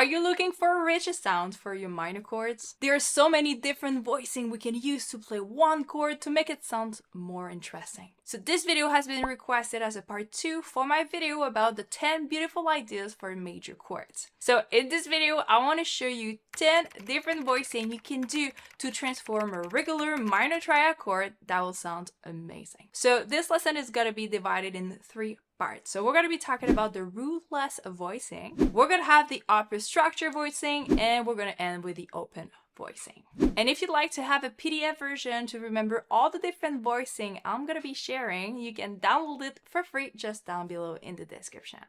Are you looking for a richer sound for your minor chords? There are so many different voicing we can use to play one chord to make it sound more interesting. So this video has been requested as a part 2 for my video about the 10 beautiful ideas for major chords. So in this video, I want to show you 10 different voicing you can do to transform a regular minor triad chord that will sound amazing. So this lesson is going to be divided in 3 parts. So we're going to be talking about the rootless voicing, we're going to have the upper structure voicing, and we're going to end with the open voicing. And if you'd like to have a PDF version to remember all the different voicing I'm going to be sharing, you can download it for free just down below in the description.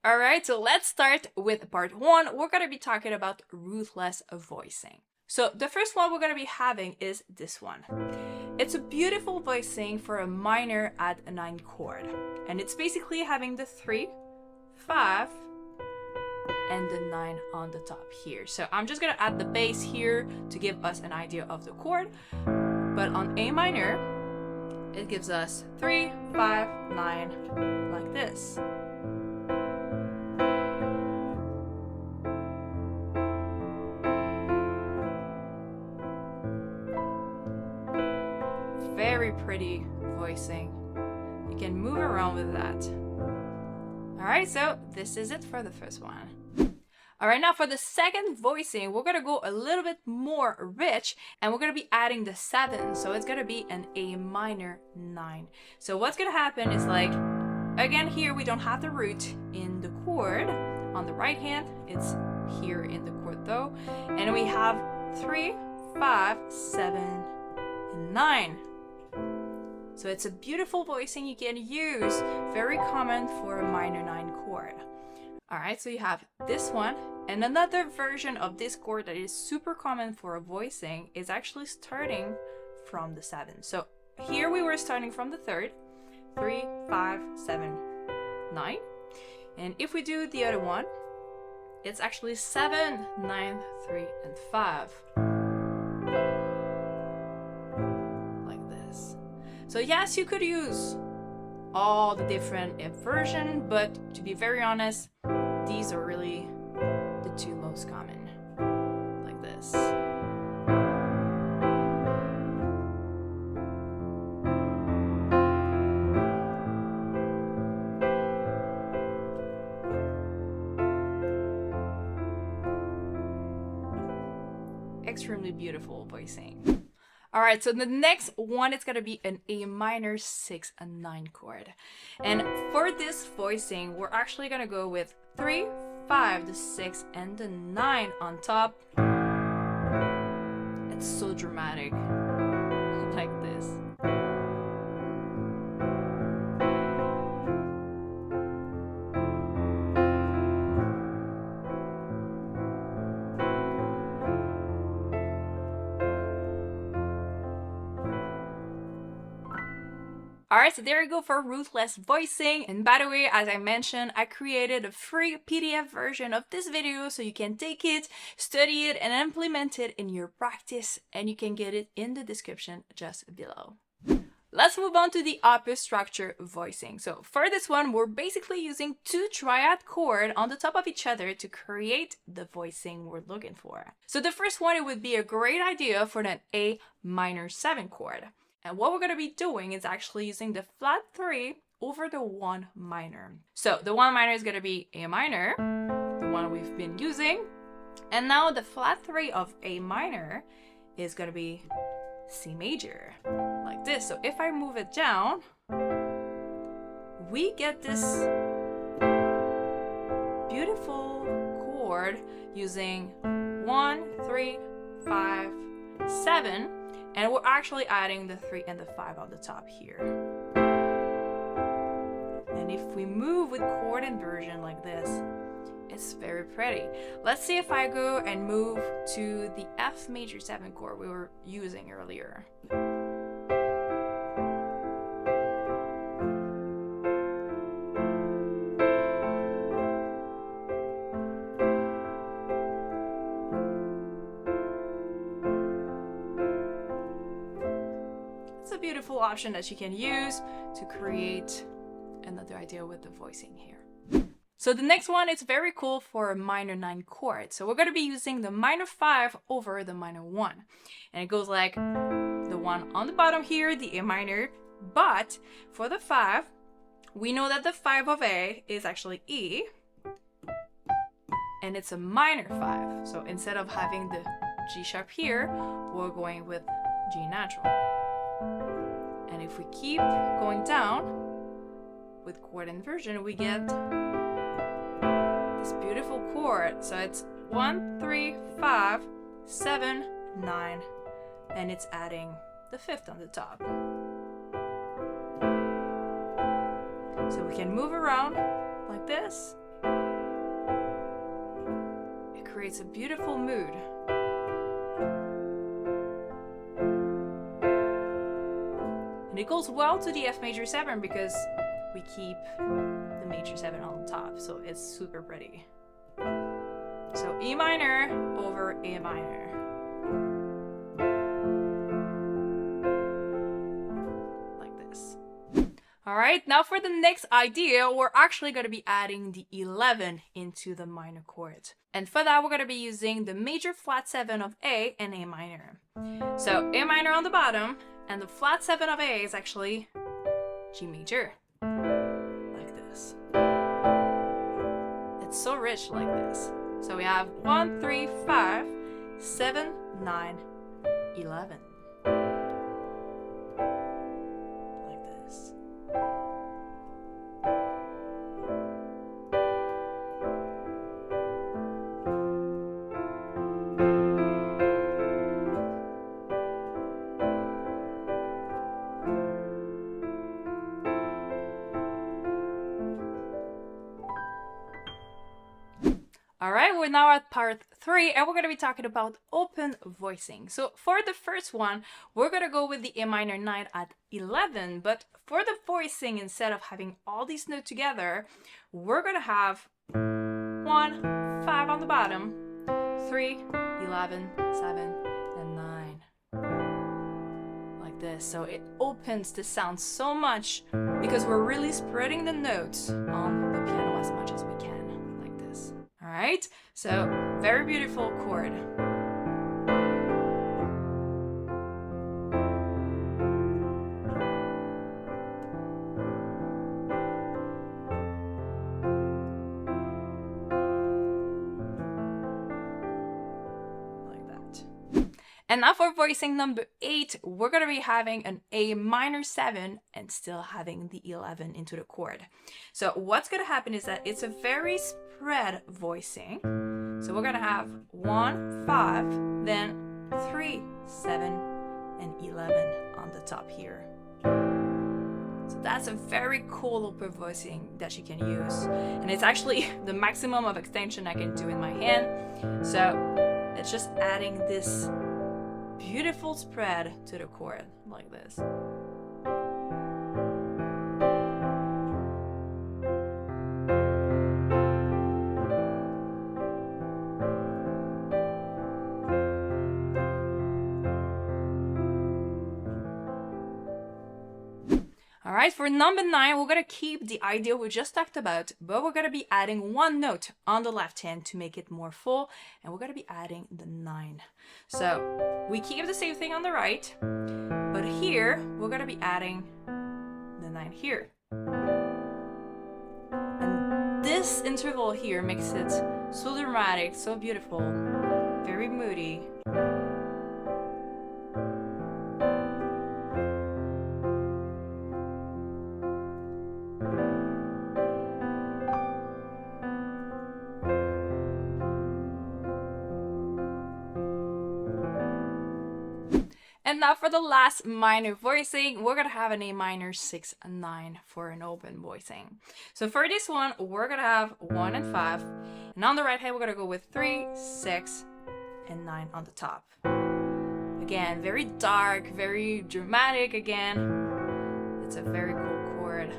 Alright, so let's start with part 1. We're going to be talking about rootless voicing. So the first one we're going to be having is this one. It's a beautiful voicing for a minor add a 9 chord. And it's basically having the 3, 5, and the 9 on the top here. So I'm just going to add the bass here to give us an idea of the chord. But on A minor, it gives us 3, 5, 9, like this. Very pretty voicing. You can move around with that. Alright, so this is it for the first one. Alright, now for the second voicing, we're gonna go a little bit more rich and we're gonna be adding the 7. So it's gonna be an A minor 9. So what's gonna happen is, like, again, here we don't have the root in the chord. On the right hand, it's here in the chord though. And we have 3, 5, 7, and 9. So it's a beautiful voicing you can use, very common for a minor 9 chord. Alright, so you have this one, and another version of this chord that is super common for a voicing is actually starting from the 7. So here we were starting from the 3rd, 3, 5, 7, 9. And if we do the other one, it's actually 7, 9, 3, and 5. So yes, you could use all the different versions, but to be very honest, these are really the 2 most common, like this. Extremely beautiful voicing. Alright, so the next one is going to be an A minor 6 and 9 chord. And for this voicing, we're actually going to go with 3, 5, the 6, and the 9 on top. It's so dramatic, like this. Alright, so there you go for rootless voicing. And by the way, as I mentioned, I created a free PDF version of this video so you can take it, study it, and implement it in your practice. And you can get it in the description just below. Let's move on to the upper structure voicing. So for this one, we're basically using 2 triad chords on the top of each other to create the voicing we're looking for. So the first one, it would be a great idea for an A minor 7 chord. And what we're going to be doing is actually using the flat 3 over the 1 minor. So the 1 minor is going to be A minor, the one we've been using. And now the flat 3 of A minor is going to be C major, like this. So if I move it down, we get this beautiful chord using 1, 3, 5, 7. And we're actually adding the 3 and the 5 on the top here. And if we move with chord inversion like this, it's very pretty. Let's see if I go and move to the F major 7 chord we were using earlier. It's a beautiful option that you can use to create another idea with the voicing here. So the next one is very cool for a minor 9 chord. So we're going to be using the minor 5 over the minor 1. And it goes like the one on the bottom here, the A minor. But for the 5, we know that the 5 of A is actually E. And it's a minor 5. So instead of having the G sharp here, we're going with G natural. And if we keep going down with chord inversion, we get this beautiful chord. So it's 1, 3, 5, 7, 9, and it's adding the 5th on the top. So we can move around like this. It creates a beautiful mood. And it goes well to the F major 7 because we keep the major 7 on top, so it's super pretty. So E minor over A minor. Like this. Alright, now for the next idea, we're actually going to be adding the 11 into the minor chord. And for that, we're going to be using the major flat 7 of A and A minor. So A minor on the bottom, and the flat 7 of A is actually G major. Like this. It's so rich like this. So we have 1, 3, 5, 7, 9, 11. Like this. Alright, we're now at part 3 and we're going to be talking about open voicing. So for the first one, we're going to go with the A minor 9 at 11, but for the voicing, instead of having all these notes together, we're going to have 1, 5 on the bottom, 3, 11, 7, and 9. Like this. So it opens the sound so much because we're really spreading the notes on the piano as much as we can. Alright, so very beautiful chord. Like that. And now for voicing number 8, we're going to be having an A minor 7 and still having the 11 into the chord. So what's going to happen is that it's a very spread voicing. So we're going to have 1, 5, then 3, 7, and 11 on the top here. So that's a very cool open voicing that you can use. And it's actually the maximum of extension I can do in my hand. So it's just adding this beautiful spread to the chord like this. Alright, for number 9, we're going to keep the idea we just talked about, but we're going to be adding one note on the left hand to make it more full, and we're going to be adding the 9. So we keep the same thing on the right, but here we're going to be adding the 9 here. And this interval here makes it so dramatic, so beautiful, very moody. And now for the last minor voicing, we're gonna have an A minor 6 and 9 for an open voicing. So for this one, we're gonna have 1 and 5, and on the right hand, we're gonna go with 3, 6, and 9 on the top. Again, very dark, very dramatic again. It's a very cool chord.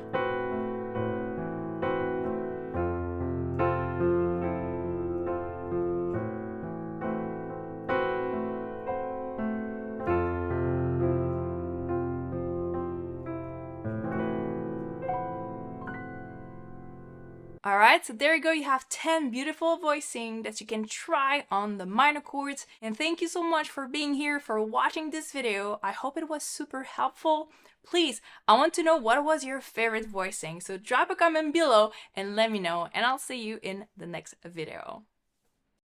Alright, so there you go, you have 10 beautiful voicing that you can try on the minor chords. And thank you so much for being here, for watching this video. I hope it was super helpful. Please, I want to know what was your favorite voicing, so drop a comment below and let me know, and I'll see you in the next video.